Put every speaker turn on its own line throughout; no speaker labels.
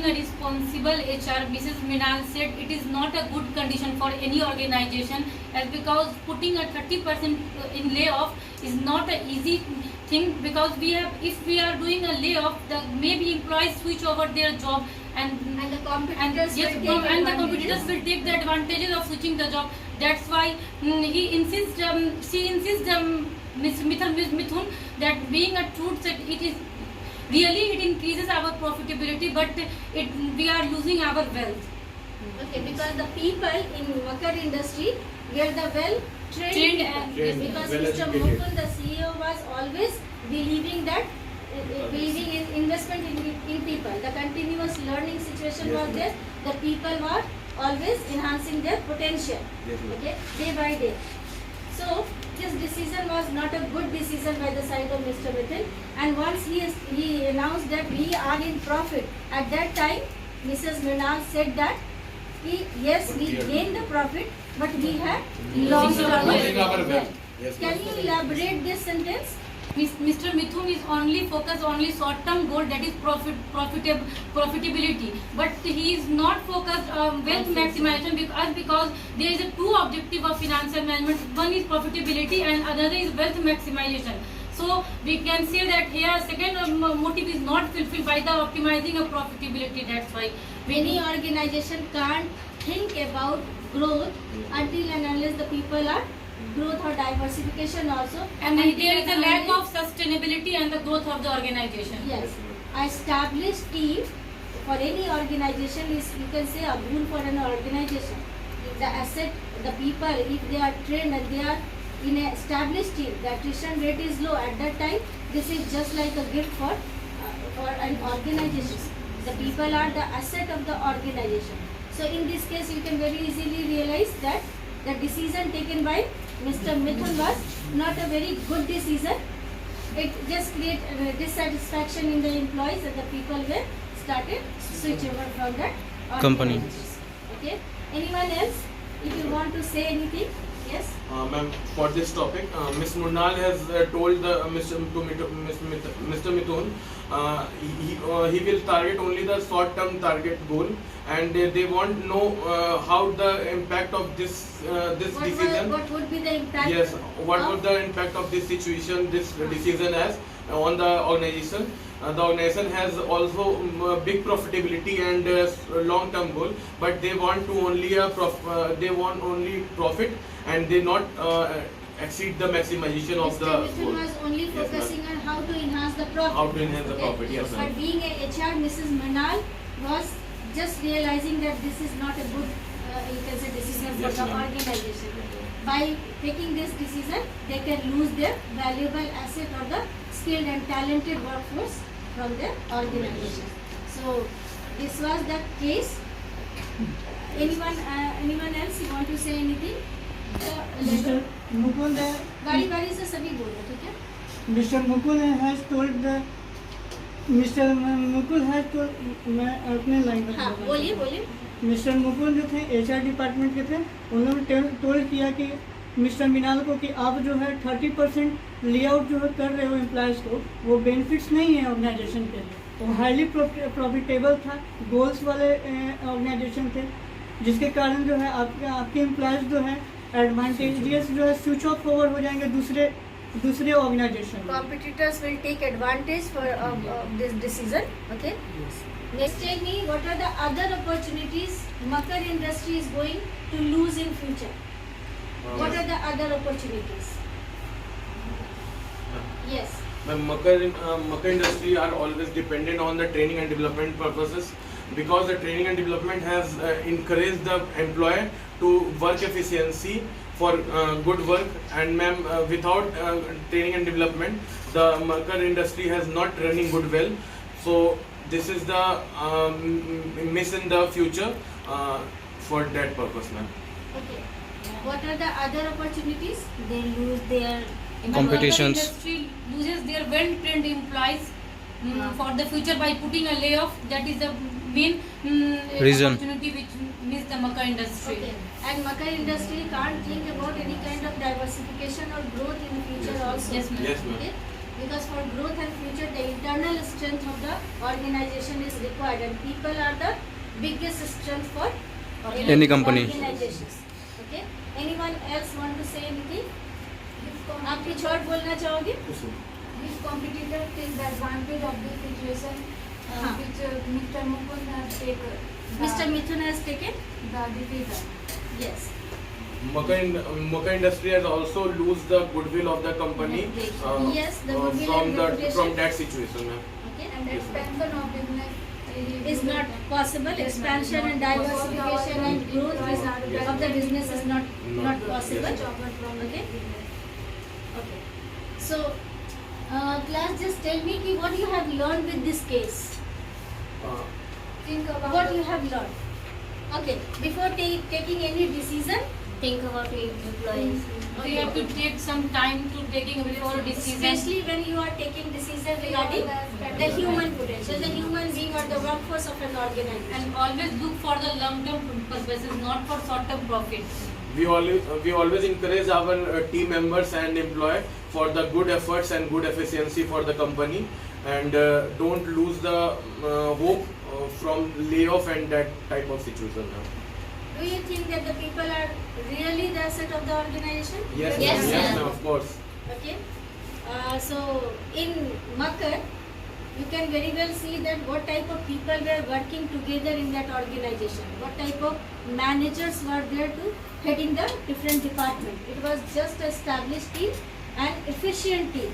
being a responsible HR, Mrs. Minal said it is not a good condition for any organization, as because putting a 30% in layoff is not an easy thing, because if we are doing a layoff, the maybe employees switch over their job and
the competitors
yes,
will take
and the
advantages.
competitors will take the advantages of switching the job. That's why she insists, Miss Mithun, that being a truth, it is really, it increases our profitability, but we are losing our wealth.
Okay, because the people in Makar industry were the well trained, because Mr. Mukul, the CEO, was always believing that believing in investment in people. The continuous learning situation was there. The people were always enhancing their potential. Okay, day by day. So this decision was not a good decision by the side of Mr. Mithun, and once he announced that we are in profit, at that time Mrs. Mrinal said that yes, we gained the profit, but we have lost our wealth. Can you elaborate this sentence?
Mr. Mithun is only focused only short-term goal, that is profitability, but he is not focused on wealth maximization, because there is a two objective of financial management. One is profitability and another is wealth maximization. So we can say that here second motive is not fulfilled by the optimizing of profitability. That's why
Many organization can't think about growth until and unless the people are growth or diversification also.
And there is a lack of sustainability and the growth of the organization.
Yes, a established team for any organization is, you can say, a boon for an organization. If the asset, the people, if they are trained and they are in an established team, the attrition rate is low. At that time, this is just like a gift for an organization. The people are the asset of the organization. So in this case, you can very easily realize that the decision taken by Mr. Mithun was not a very good decision. It just created dissatisfaction in the employees, and the people were started switch over from that
company.
Okay. Anyone else? If you want to say anything, yes.
Ma'am, for this topic, Ms. Murnal has told Mr. Mithun he will target only the short-term target goal, and they want to know how the impact of this decision.
What would be the impact?
Yes, what would the impact of this situation, this decision has on the organization? The organization has also big profitability and long-term goal, but they want to only only profit, and they not exceed the maximization of the
Mr. Mithun
goal.
was only focusing on how to enhance the profit.
How to enhance the profit, yes, ma'am.
But being a HR, Mrs. Manal was just realizing that this is not a good, you can say, decision for
Yes,
the
ma'am.
organization. By taking this decision, they can lose their valuable asset or the skilled and talented workforce from their organization. So this was the case. Anyone else you want to say anything?
Mr. Mukul,
बारी बारी से सभी बोलो, ठीक है?
Mr. Mukul has told the Mr. Mukul has told, मैं अपने line में
हाँ, बोलिए बोलिए.
मिस्टर मुकुल जो थे HR डिपार्टमेंट के थे, उन्होंने टोल्ड किया कि मिस्टर मिनाल को कि आप जो है 30% लेआउट जो है कर रहे हो एम्प्लॉयज़ को, वो बेनिफिट्स नहीं है ऑर्गेनाइजेशन के लिए. वो हाईली प्रॉफिटेबल था, गोल्स वाले ऑर्गेनाइजेशन थे, जिसके कारण जो है आपके एम्प्लॉयज़ जो है एडवांटेजियस जो है स्विच ऑफ ओवर हो जाएंगे दूसरे organisation.
Competitors will take advantage of this decision. Okay.
Yes.
Next, tell me what are the other opportunities Makar industry is going to lose in future? What are the other opportunities? Yes.
Makar industry are always dependent on the training and development purposes, because the training and development has encouraged the employer to work efficiency for good work, and ma'am, without training and development, the Makar industry has not running good well. So this is the miss in the future for that purpose, ma'am.
Okay. What are the other opportunities? They lose their
Competitions.
The industry loses their well-trained employees for the future by putting a layoff. That is the main
Reason.
opportunity which miss the Makar industry.
Okay. And Makar industry can't think about any kind of diversification or growth in the future also.
Yes, ma'am.
Yes, ma'am.
Okay. because for growth and future the internal strength of the organization is required, and people are the biggest strength for
Any company.
organizations. Okay, anyone else want to say anything? आप कुछ और बोलना चाहोगे?
This competitor takes the advantage of the situation which Mr. Mukund has taken.
Mr. Mithun has taken.
The decision.
Yes.
Maka Industry has also lose the goodwill of the company
Yes, the goodwill and reputation.
from that situation.
Okay.
And expansion of business
Is not possible. Expansion and diversification and growth of the business is not possible. Okay. Okay. So, class, just tell me ki what you have learned with this case.
think about
What you have learned. Okay. Before taking any decision, think about your employees.
So you have to take some time to taking before decision.
Especially when you are taking decision regarding the human potential, the human being or the workforce of an organization.
And always look for the long-term purposes, not for short-term profit.
We always encourage our team members and employees for the good efforts and good efficiency for the company, and don't lose the hope from layoff and that type of situation.
Do you think that the people are really the asset of the organization?
Yes,
Yes,
yes,
sir.
ma'am, of course.
Okay. So in Makar, you can very well see that what type of people were working together in that organization. What type of managers were there to heading the different department. It was just an established team and efficient team.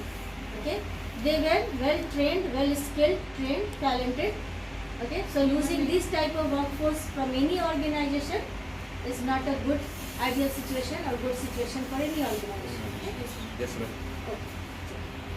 Okay. They were well trained, well skilled, trained, talented. Okay. So losing this type of workforce from any organization is not a good ideal situation or good situation for any organization. Okay?
Yes, ma'am.